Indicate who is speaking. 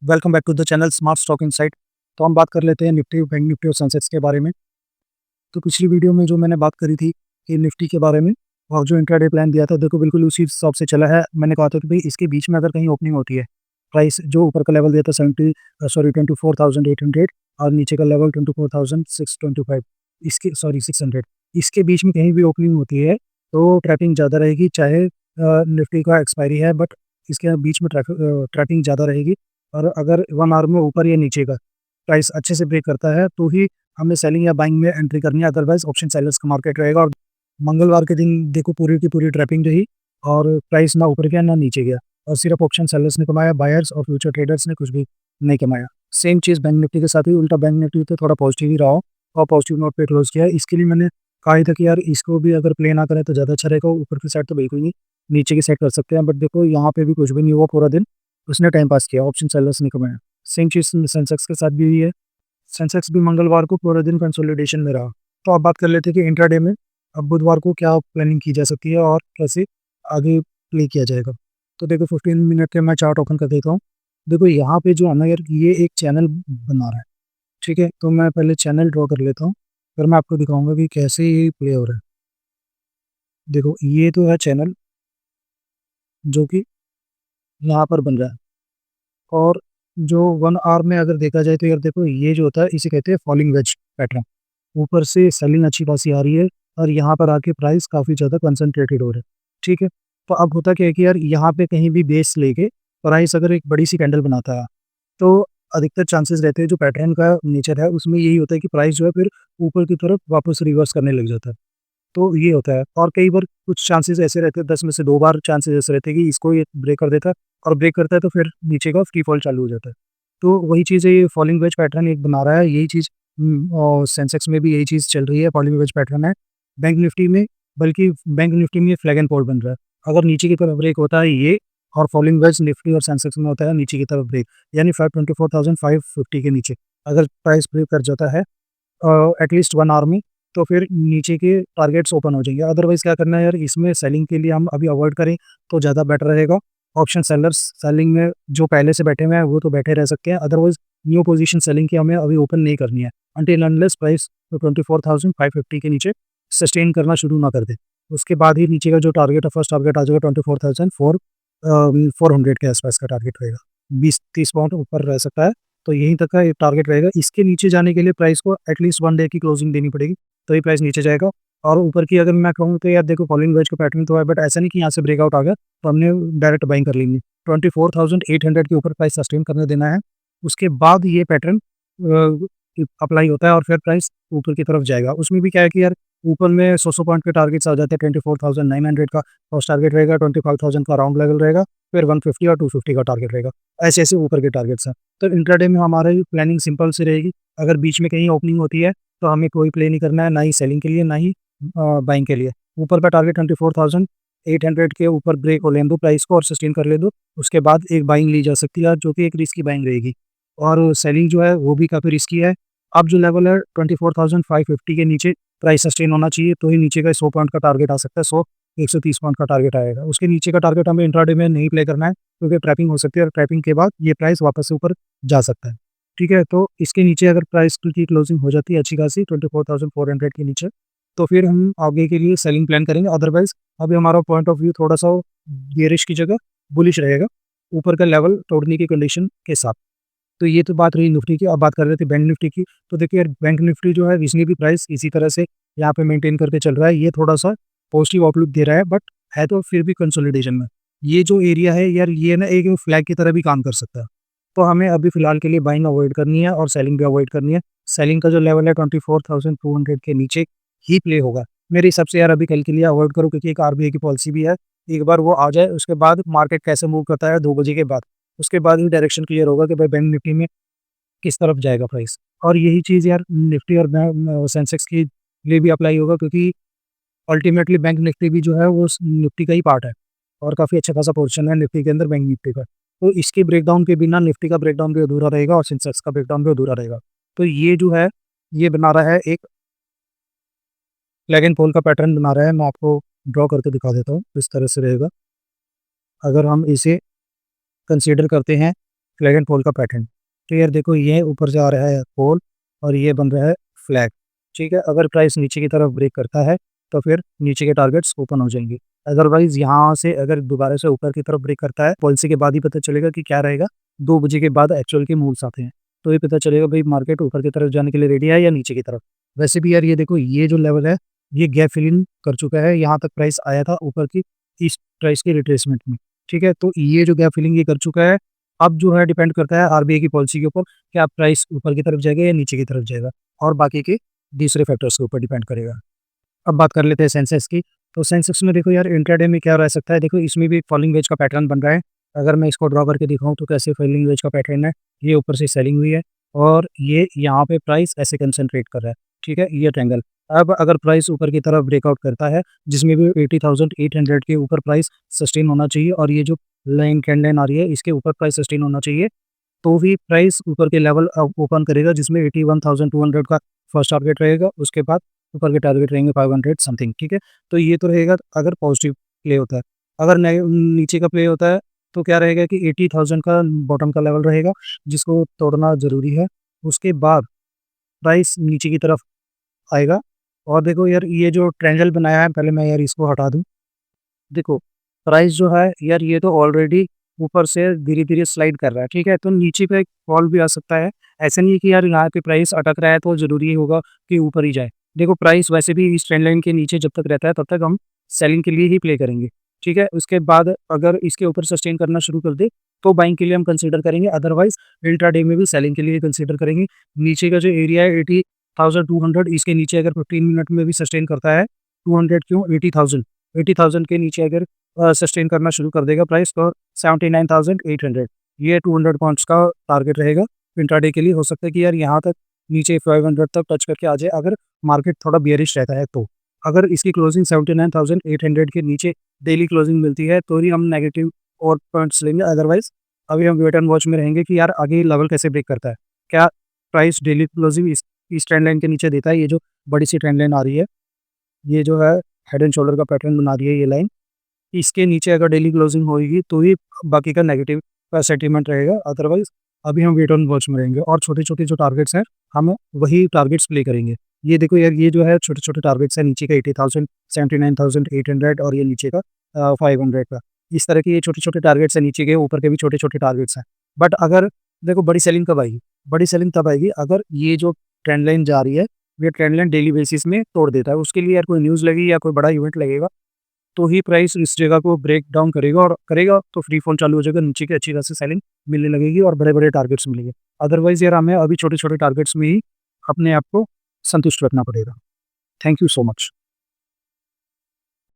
Speaker 1: Welcome back to the channel smart stock insight. तो हम बात कर लेते हैं निफ्टी, बैंक निफ्टी और सेंसेक्स के बारे में। तो पिछली वीडियो में जो मैंने बात करी थी कि निफ्टी के बारे में और जो इंट्राडे प्लान दिया था, देखो बिल्कुल उसी हिसाब से चला है। मैंने कहा था कि भाई इसके बीच में अगर कहीं ओपनिंग होती है, प्राइस जो ऊपर का लेवल दिया था 24,800 और नीचे का लेवल 24,625, इसके 600, इसके बीच में कहीं भी ओपनिंग होती है तो ट्रैपिंग ज़्यादा रहेगी। चाहे निफ्टी का एक्सपायरी है, बट इसके बीच में ट्रैपिंग ज़्यादा रहेगी। और अगर 1 आवर में ऊपर या नीचे का प्राइस अच्छे से ब्रेक करता है तो ही हमें सेलिंग या बाइंग में एंट्री करनी है, अदरवाइज ऑप्शन सेलर्स का मार्केट रहेगा। और मंगलवार के दिन देखो पूरी की पूरी ट्रैपिंग रही और प्राइस ना ऊपर गया ना नीचे गया, और सिर्फ ऑप्शन सेलर्स ने कमाया, बायर्स और फ्यूचर ट्रेडर्स ने कुछ भी नहीं कमाया। सेम चीज़ बैंक निफ्टी के साथ ही उल्टा, बैंक निफ्टी तो थोड़ा पॉजिटिव ही रहा हो और पॉजिटिव नोट पे क्लोज किया है। इसके लिए मैंने कहा ही था कि यार इसको भी अगर प्ले ना करें तो ज़्यादा अच्छा रहेगा। ऊपर की साइड तो बिल्कुल नहीं, नीचे की साइड कर सकते हैं, बट देखो यहाँ पे भी कुछ भी नहीं हुआ पूरा दिन, उसने टाइम पास किया, ऑप्शन सेलर्स ने कमाया। सेम चीज़ सेंसेक्स के साथ भी हुई है। सेंसेक्स भी मंगलवार को पूरा दिन कंसोलिडेशन में रहा। तो अब बात कर लेते हैं कि इंट्राडे में अब बुधवार को क्या प्लानिंग की जा सकती है और कैसे आगे प्ले किया जाएगा। तो देखो 15 मिनट के मैं चार्ट ओपन कर देता हूँ। देखो यहाँ पे जो है ना यार, ये एक चैनल बना रहा है, ठीक है। तो मैं पहले चैनल ड्रॉ कर लेता हूँ, फिर मैं आपको दिखाऊंगा कि कैसे ये प्ले हो रहा है। देखो ये तो है चैनल जो कि यहाँ पर बन रहा है, और जो 1 आवर में अगर देखा जाए तो यार देखो ये जो होता है इसे कहते हैं फॉलिंग वेज पैटर्न। ऊपर से सेलिंग अच्छी खासी आ रही है और यहाँ पर आके प्राइस काफ़ी ज़्यादा कंसंट्रेटेड हो रहा है, ठीक है। तो अब होता क्या है कि यार यहाँ पे कहीं भी बेस लेके प्राइस अगर एक बड़ी सी कैंडल बनाता है तो अधिकतर चांसेस रहते हैं, जो पैटर्न का नेचर है उसमें यही होता है कि प्राइस जो है फिर ऊपर की तरफ वापस रिवर्स करने लग जाता है। तो ये होता है, और कई बार कुछ चांसेस ऐसे रहते हैं, 10 में से 2 बार चांसेस ऐसे रहते हैं कि इसको ये ब्रेक कर देता है, और ब्रेक करता है तो फिर नीचे का फ्री फॉल चालू हो जाता है। तो वही चीज़ है, ये फॉलिंग वेज पैटर्न एक बना रहा है, यही चीज़ और सेंसेक्स में भी यही चीज़ चल रही है, फॉलिंग वेज पैटर्न है। बैंक निफ्टी में, बल्कि बैंक निफ्टी में फ्लैग एंड पॉड बन रहा है। अगर नीचे की तरफ ब्रेक होता है ये, और फॉलिंग वेज निफ्टी और सेंसेक्स में होता है नीचे की तरफ ब्रेक, यानी 524,550 के नीचे अगर प्राइस ब्रेक कर जाता है एटलीस्ट 1 आवर में, तो फिर नीचे के टारगेट्स ओपन हो जाएंगे। अदरवाइज क्या करना है यार, इसमें सेलिंग के लिए हम अभी अवॉइड करें तो ज़्यादा बेटर रहेगा। ऑप्शन सेलर्स सेलिंग में जो पहले से बैठे हुए हैं वो तो बैठे रह सकते हैं, अदरवाइज न्यू पोजीशन सेलिंग की हमें अभी ओपन नहीं करनी है अनटिल अनलेस प्राइस 24,550 के नीचे सस्टेन करना शुरू ना कर दे। उसके बाद ही नीचे का जो टारगेट है, फर्स्ट टारगेट आ जाएगा 24,400 के आसपास का टारगेट रहेगा, 20-30 पॉइंट ऊपर रह सकता है। तो यहीं तक का एक टारगेट रहेगा। इसके नीचे जाने के लिए प्राइस को एटलीस्ट 1 डे की क्लोजिंग देनी पड़ेगी, तो ये प्राइस नीचे जाएगा। और ऊपर की अगर मैं कहूँ तो यार देखो फॉलोइंग वेज का पैटर्न तो है, बट ऐसा नहीं कि यहाँ से ब्रेकआउट आ गया तो हमने डायरेक्ट बाइंग कर लेंगे। 24,800 के ऊपर प्राइस सस्टेन करने देना है, उसके बाद ये पैटर्न अप्लाई होता है और फिर प्राइस ऊपर की तरफ जाएगा। उसमें भी क्या है कि यार ऊपर में 100 पॉइंट के टारगेट्स आ जाते हैं। 24,900 का फर्स्ट टारगेट रहेगा, 25,000 का राउंड लेवल रहेगा, फिर 150 और 250 का टारगेट रहेगा। ऐसे ऐसे ऊपर के टारगेट्स हैं। तो इंट्राडे में हमारी प्लानिंग सिंपल सी रहेगी। अगर बीच में कहीं ओपनिंग होती है तो हमें कोई प्ले नहीं करना है, ना ही सेलिंग के लिए ना ही बाइंग के लिए। ऊपर का टारगेट 24,800 के ऊपर ब्रेक हो लेने दो प्राइस को और सस्टेन कर ले दो, उसके बाद एक बाइंग ली जा सकती है जो कि एक रिस्की बाइंग रहेगी, और सेलिंग जो है वो भी काफ़ी रिस्की है। अब जो लेवल है 24,550 के नीचे प्राइस सस्टेन होना चाहिए, तो ही नीचे का 100 पॉइंट का टारगेट आ सकता है। 130 पॉइंट का टारगेट आएगा। उसके नीचे का टारगेट हमें इंट्राडे में नहीं प्ले करना है, क्योंकि ट्रैपिंग हो सकती है और ट्रैपिंग के बाद ये प्राइस वापस से ऊपर जा सकता है, ठीक है। तो इसके नीचे अगर प्राइस की क्लोजिंग हो जाती है अच्छी खासी 24,400 के नीचे, तो फिर हम आगे के लिए सेलिंग प्लान करेंगे। अदरवाइज अभी हमारा पॉइंट ऑफ व्यू थोड़ा सा बेयरिश की जगह बुलिश रहेगा, ऊपर का लेवल तोड़ने की कंडीशन के साथ। तो ये तो बात रही निफ्टी की। अब बात कर रहे थे बैंक निफ्टी की। तो देखिए यार बैंक निफ्टी जो है इसने भी प्राइस इसी तरह से यहाँ पे मेंटेन करके चल रहा है। ये थोड़ा सा पॉजिटिव आउटलुक दे रहा है, बट है तो फिर भी कंसोलिडेशन में। ये जो एरिया है यार, ये ना एक फ्लैग की तरह भी काम कर सकता है। तो हमें अभी फिलहाल के लिए बाइंग अवॉइड करनी है और सेलिंग भी अवॉइड करनी है। सेलिंग का जो लेवल है 24,200 के नीचे ही प्ले होगा मेरे हिसाब से। यार अभी कल के लिए अवॉइड करो, क्योंकि एक आरबीआई की पॉलिसी भी है। एक बार वो आ जाए उसके बाद मार्केट कैसे मूव करता है 2 बजे के बाद, उसके बाद ही डायरेक्शन क्लियर होगा कि भाई बैंक निफ्टी में किस तरफ जाएगा प्राइस। और यही चीज़ यार निफ्टी और सेंसेक्स के लिए भी अप्लाई होगा, क्योंकि अल्टीमेटली बैंक निफ्टी भी जो है वो निफ्टी का ही पार्ट है, और काफ़ी अच्छा खासा पोर्शन है निफ्टी के अंदर बैंक निफ्टी का। तो इसके ब्रेकडाउन के बिना निफ्टी का ब्रेकडाउन भी अधूरा रहेगा और सेंसेक्स का ब्रेकडाउन भी अधूरा रहेगा। तो ये जो है ये बना रहा है एक फ्लैग एंड पोल का पैटर्न बना रहा है। मैं आपको ड्रॉ करके दिखा देता हूँ, इस तरह से रहेगा। अगर हम इसे कंसीडर करते हैं फ्लैग एंड फॉल का पैटर्न। तो यार देखो ये ऊपर जा रहा है फॉल और ये बन रहा है फ्लैग। ठीक है, अगर प्राइस नीचे की तरफ ब्रेक करता है तो फिर नीचे के टारगेट्स ओपन हो जाएंगे। अदरवाइज यहाँ से अगर दोबारा से ऊपर की तरफ ब्रेक करता है, पॉलिसी के बाद ही पता चलेगा कि क्या रहेगा। 2 बजे के बाद एक्चुअल के मूव्स आते हैं, तो ये पता चलेगा भाई मार्केट ऊपर की तरफ जाने के लिए रेडी है या नीचे की तरफ। वैसे भी यार ये देखो ये जो लेवल है ये गैप फिलिंग कर चुका है, यहाँ तक प्राइस आया था ऊपर की इस प्राइस की रिट्रेसमेंट में। ठीक है, तो ये जो गैप फिलिंग ये कर चुका है। अब जो है डिपेंड करता है आरबीआई की पॉलिसी के ऊपर, क्या प्राइस ऊपर की तरफ जाएगा या नीचे की तरफ जाएगा, और बाकी के दूसरे फैक्टर्स के ऊपर डिपेंड करेगा। अब बात कर लेते हैं सेंसेक्स की। तो सेंसेक्स में देखो यार इंट्राडे में क्या रह सकता है, देखो इसमें भी फॉलिंग वेज का पैटर्न बन रहा है। अगर मैं इसको ड्रॉ करके दिखाऊं तो कैसे फॉलिंग वेज का पैटर्न है, ये ऊपर से सेलिंग हुई है और ये यहाँ पे प्राइस ऐसे कंसंट्रेट कर रहा है। ठीक है, ये ट्रायंगल। अब अगर प्राइस ऊपर की तरफ ब्रेकआउट करता है जिसमें भी 80,800 के ऊपर प्राइस सस्टेन होना चाहिए और ये जो लाइन कैंड लाइन आ रही है इसके ऊपर प्राइस सस्टेन होना चाहिए, तो भी प्राइस ऊपर के लेवल ओपन करेगा जिसमें 81,200 का फर्स्ट टारगेट रहेगा। उसके बाद ऊपर के टारगेट रहेंगे 500 समथिंग। ठीक है, तो ये तो रहेगा अगर पॉजिटिव प्ले होता है। अगर नीचे का प्ले होता है तो क्या रहेगा कि 80,000 का बॉटम का लेवल रहेगा जिसको तोड़ना ज़रूरी है। उसके बाद प्राइस नीचे की तरफ आएगा। और देखो यार ये जो ट्रायंगल बनाया है, पहले मैं यार इसको हटा दूँ। देखो प्राइस जो है यार ये तो ऑलरेडी ऊपर से धीरे-धीरे स्लाइड कर रहा है। ठीक है, तो नीचे पे एक फॉल भी आ सकता है। ऐसा नहीं है कि यार यहाँ पे प्राइस अटक रहा है तो ज़रूरी होगा कि ऊपर ही जाए। देखो प्राइस वैसे भी इस ट्रेंड लाइन के नीचे जब तक रहता है तब तक हम सेलिंग के लिए ही प्ले करेंगे। ठीक है, उसके बाद अगर इसके ऊपर सस्टेन करना शुरू कर दे तो बाइंग के लिए हम कंसीडर करेंगे, अदरवाइज़ इंट्राडे में भी सेलिंग के लिए कंसीडर करेंगे। नीचे का जो एरिया है 80,200 इसके नीचे अगर 15 मिनट में भी सस्टेन करता है, 200 क्यों 80,000, 80,000 के नीचे अगर सस्टेन करना शुरू कर देगा प्राइस तो 79,800 ये 200 पॉइंट्स का टारगेट रहेगा इंट्राडे के लिए। हो सकता है कि यार यहाँ तक नीचे 500 तक टच करके आ जाए अगर मार्केट थोड़ा बेयरिश रहता है तो। अगर इसकी क्लोजिंग 79,800 के नीचे डेली क्लोजिंग मिलती है तो ही हम नेगेटिव और पॉइंट्स लेंगे, अदरवाइज अभी हम वेट एंड वॉच में रहेंगे कि यार आगे लेवल कैसे ब्रेक करता है। क्या प्राइस डेली क्लोजिंग इस ट्रेंड लाइन के नीचे देता है, ये जो बड़ी सी ट्रेंड लाइन आ रही है, ये जो है हेड एंड शोल्डर का पैटर्न बना रही है ये लाइन, इसके नीचे अगर डेली क्लोजिंग होएगी तो ही बाकी का नेगेटिव का सेंटीमेंट रहेगा, अदरवाइज अभी हम वेट ऑन वॉच में रहेंगे और छोटे-छोटे जो टारगेट्स हैं, हम वही टारगेट्स प्ले करेंगे। ये देखो यार ये जो है छोटे-छोटे टारगेट्स हैं, नीचे का 80,000, 79,800 और ये नीचे का 500 का। इस तरह के ये छोटे-छोटे टारगेट्स हैं नीचे के, ऊपर के भी छोटे-छोटे टारगेट्स हैं। बट अगर देखो बड़ी सेलिंग कब आएगी? बड़ी सेलिंग तब आएगी अगर ये जो ट्रेंड लाइन जा रही है, ये ट्रेंड लाइन डेली बेसिस में तोड़ देता है। उसके लिए यार कोई न्यूज़ लगेगी या कोई बड़ा इवेंट लगेगा तो ही प्राइस इस जगह को ब्रेक डाउन करेगा और करेगा तो फ्री फॉल चालू हो जाएगा, नीचे की अच्छी तरह से सेलिंग मिलने लगेगी और बड़े-बड़े टारगेट्स मिलेंगे। अदरवाइज़ यार हमें अभी छोटे-छोटे टारगेट्स में ही अपने आप को संतुष्ट रखना पड़ेगा। Thank you so much.